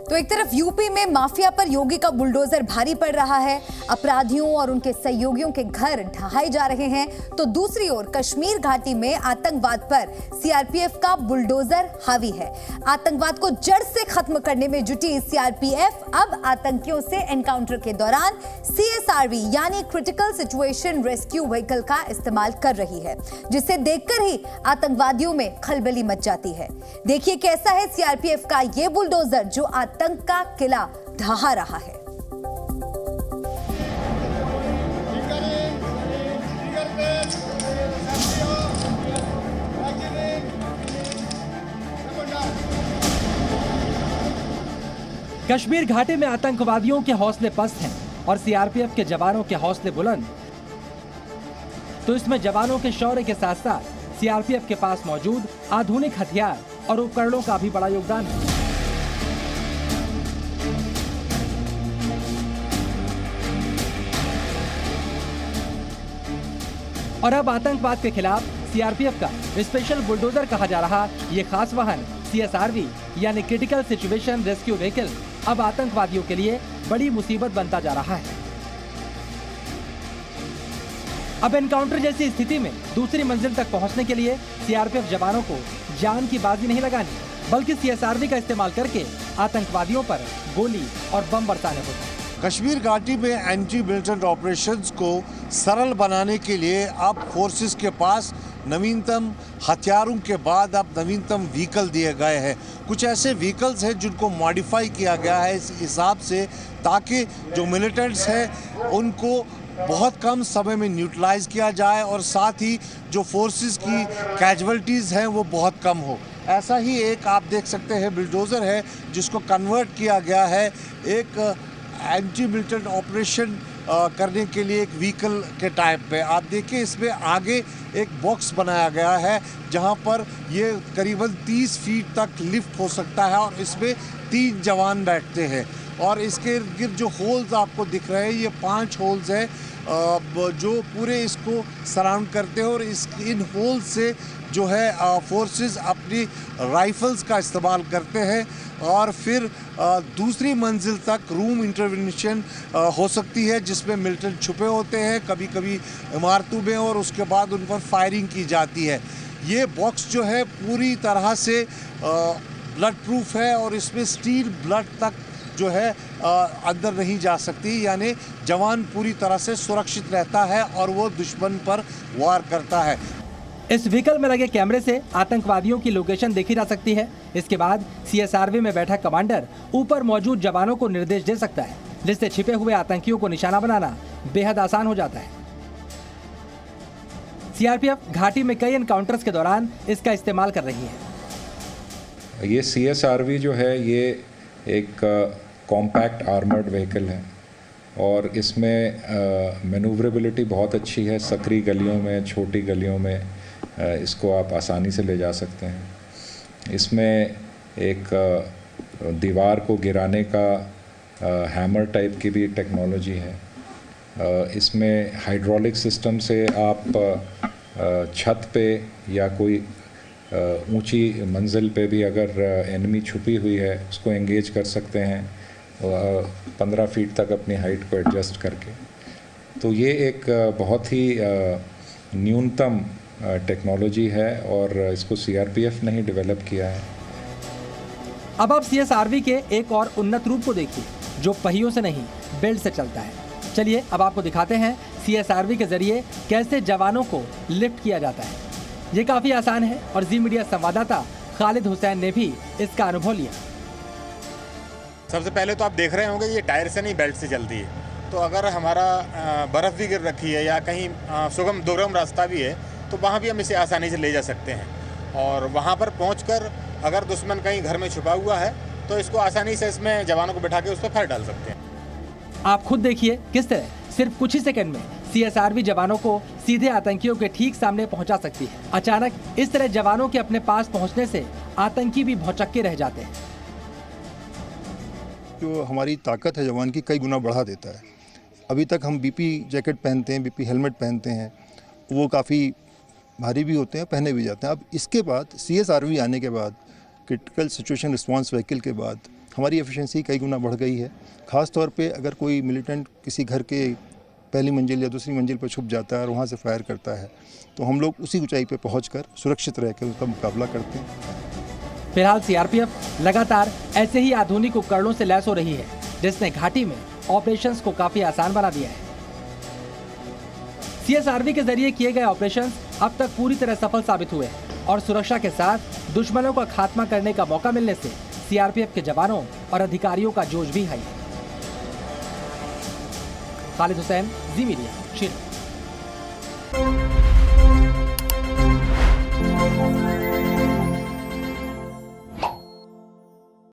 तो एक तरफ यूपी में माफिया पर योगी का बुलडोजर भारी पड़ रहा है, अपराधियों और उनके सहयोगियों के घर ढहाए जा रहे हैं, तो दूसरी ओर कश्मीर घाटी में आतंकवाद पर सीआरपीएफ का बुलडोजर हावी है। आतंकवाद को जड़ से खत्म करने में जुटी सीआरपीएफ अब आतंकियों से एनकाउंटर के दौरान सीएसआरवी यानी क्रिटिकल सिचुएशन रेस्क्यू व्हीकल का इस्तेमाल कर रही है, जिसे देखकर ही आतंकवादियों में खलबली मच जाती है। देखिए कैसा है सीआरपीएफ का ये बुलडोजर जो आतंक का किला ढहा रहा है। कश्मीर घाटी में आतंकवादियों के हौसले पस्त हैं और सीआरपीएफ के जवानों के हौसले बुलंद। तो इसमें जवानों के शौर्य के साथ साथ सीआरपीएफ के पास मौजूद आधुनिक हथियार और उपकरणों का भी बड़ा योगदान है। और अब आतंकवाद के खिलाफ सीआरपीएफ का स्पेशल बुलडोजर कहा जा रहा ये खास वाहन सीएसआरवी यानी क्रिटिकल सिचुएशन रेस्क्यू व्हीकल अब आतंकवादियों के लिए बड़ी मुसीबत बनता जा रहा है। अब एनकाउंटर जैसी स्थिति में दूसरी मंजिल तक पहुंचने के लिए सीआरपीएफ जवानों को जान की बाजी नहीं लगानी, बल्कि सीएसआरवी का इस्तेमाल करके आतंकवादियों पर गोली और बम बरसाने होते हैं। कश्मीर घाटी में एंटी मिलिटेंट ऑपरेशंस को सरल बनाने के लिए अब फोर्सेस के पास नवीनतम हथियारों के बाद अब नवीनतम व्हीकल दिए गए हैं। कुछ ऐसे व्हीकल्स हैं जिनको मॉडिफाई किया गया है इस हिसाब से, ताकि जो मिलिटेंट्स हैं उनको बहुत कम समय में न्यूट्रलाइज किया जाए और साथ ही जो फोर्सेस की कैजुअल्टीज़ हैं वो बहुत कम हो। ऐसा ही एक आप देख सकते हैं बुलडोज़र है जिसको कन्वर्ट किया गया है एक एंटी मिलिटेंट ऑपरेशन करने के लिए एक व्हीकल के टाइप पे। आप देखिए इसमें आगे एक बॉक्स बनाया गया है जहां पर ये करीबन 30 फीट तक लिफ्ट हो सकता है और इसमें 3 जवान बैठते हैं और इसके इर्द गिर्द जो होल्स आपको दिख रहे हैं ये 5 होल्स हैं जो पूरे इसको सराउंड करते हैं और इन होल्स से जो है फोर्सेस अपनी राइफल्स का इस्तेमाल करते हैं और फिर दूसरी मंजिल तक रूम इंटरवेंशन हो सकती है जिसमें मिलिटेंट छुपे होते हैं कभी कभी इमारतों में और उसके बाद उन पर फायरिंग की जाती है। ये बॉक्स जो है पूरी तरह से ब्लड प्रूफ है और इसमें स्टील ब्लड तक जो है अंदर नहीं जा सकती, यानी जवान पूरी तरह से सुरक्षित रहता है और वो दुश्मन पर वार करता है। इस व्हीकल में लगे कैमरे से आतंकवादियों की लोकेशन देखी जा सकती है। इसके बाद सीएसआरवी में बैठा कमांडर ऊपर मौजूद जवानों को निर्देश दे सकता है, जिससे छिपे हुए आतंकियों को निशाना बनाना बेहद आसान हो जाता है। सीआरपीएफ घाटी में कई एनकाउंटर्स के दौरान इसका इस्तेमाल कर रही है। ये सीएसआरवी जो है ये एक कॉम्पैक्ट आर्मर्ड व्हीकल है और इसमें मैनूवरेबिलिटी बहुत अच्छी है। सकरी गलियों में, छोटी गलियों में इसको आप आसानी से ले जा सकते हैं। इसमें एक दीवार को गिराने का हैमर टाइप की भी टेक्नोलॉजी है। इसमें हाइड्रोलिक सिस्टम से आप छत पे या कोई ऊंची मंजिल पे भी अगर एनिमी छुपी हुई है उसको एंगेज कर सकते हैं 15 फीट तक अपनी हाइट को एडजस्ट करके। तो ये एक बहुत ही न्यूनतम टेक्नोलॉजी है और इसको सीआरपीएफ ने ही डेवलप किया है। अब आप सीएसआरवी के एक और उन्नत रूप को देखिए जो पहियों से नहीं बेल्ट से चलता है। चलिए अब आपको दिखाते हैं सीएसआरवी के जरिए कैसे जवानों को लिफ्ट किया जाता है। ये काफी आसान है और जी मीडिया संवाददाता खालिद हुसैन ने भी इसका अनुभव लिया। सबसे पहले तो आप देख रहे होंगे ये टायर से नहीं बेल्ट से चलती है। तो अगर हमारा बर्फ़ भी गिर रखी है या कहीं सुगम दुर्गम रास्ता भी है तो वहाँ भी हम इसे आसानी से ले जा सकते हैं और वहाँ पर पहुँचकर अगर दुश्मन कहीं घर में छुपा हुआ है तो इसको आसानी से इसमें जवानों को बिठा के उस पर फायर डाल सकते हैं। आप खुद देखिए किस तरह सिर्फ कुछ ही सेकंड में सीएसआरवी जवानों को सीधे आतंकियों के ठीक सामने पहुंचा सकती है। अचानक इस तरह जवानों के अपने पास पहुंचने से आतंकी भी भौचक्के रह जाते हैं। जो हमारी ताकत है जवान की कई गुना बढ़ा देता है। अभी तक हम बीपी जैकेट पहनते हैं, बीपी हेलमेट पहनते हैं, वो काफ़ी भारी भी होते हैं, पहने भी जाते हैं। अब इसके बाद सीएसआरवी आने के बाद, क्रिटिकल सिचुएशन रिस्पांस व्हीकल के बाद हमारी एफिशिएंसी कई गुना बढ़ गई है। ख़ास तौर पे अगर कोई मिलिटेंट किसी घर के पहली मंजिल या दूसरी मंजिल पर छुप जाता है और वहाँ से फायर करता है, तो हम लोग उसी ऊंचाई पे पहुंचकर सुरक्षित रहकर उसका मुकाबला करते हैं। फिलहाल सीआरपीएफ लगातार ऐसे ही आधुनिक उपकरणों से लैस हो रही है, जिसने घाटी में ऑपरेशंस को काफी आसान बना दिया है। सीएसआरवी के जरिए किए गए ऑपरेशंस अब तक पूरी तरह सफल साबित हुए हैं और सुरक्षा के साथ दुश्मनों का खात्मा करने का मौका मिलने से सीआरपीएफ के जवानों और अधिकारियों का जोश भी हाई है। खालिद हुसैन, जी मीडिया, श्रीनगर।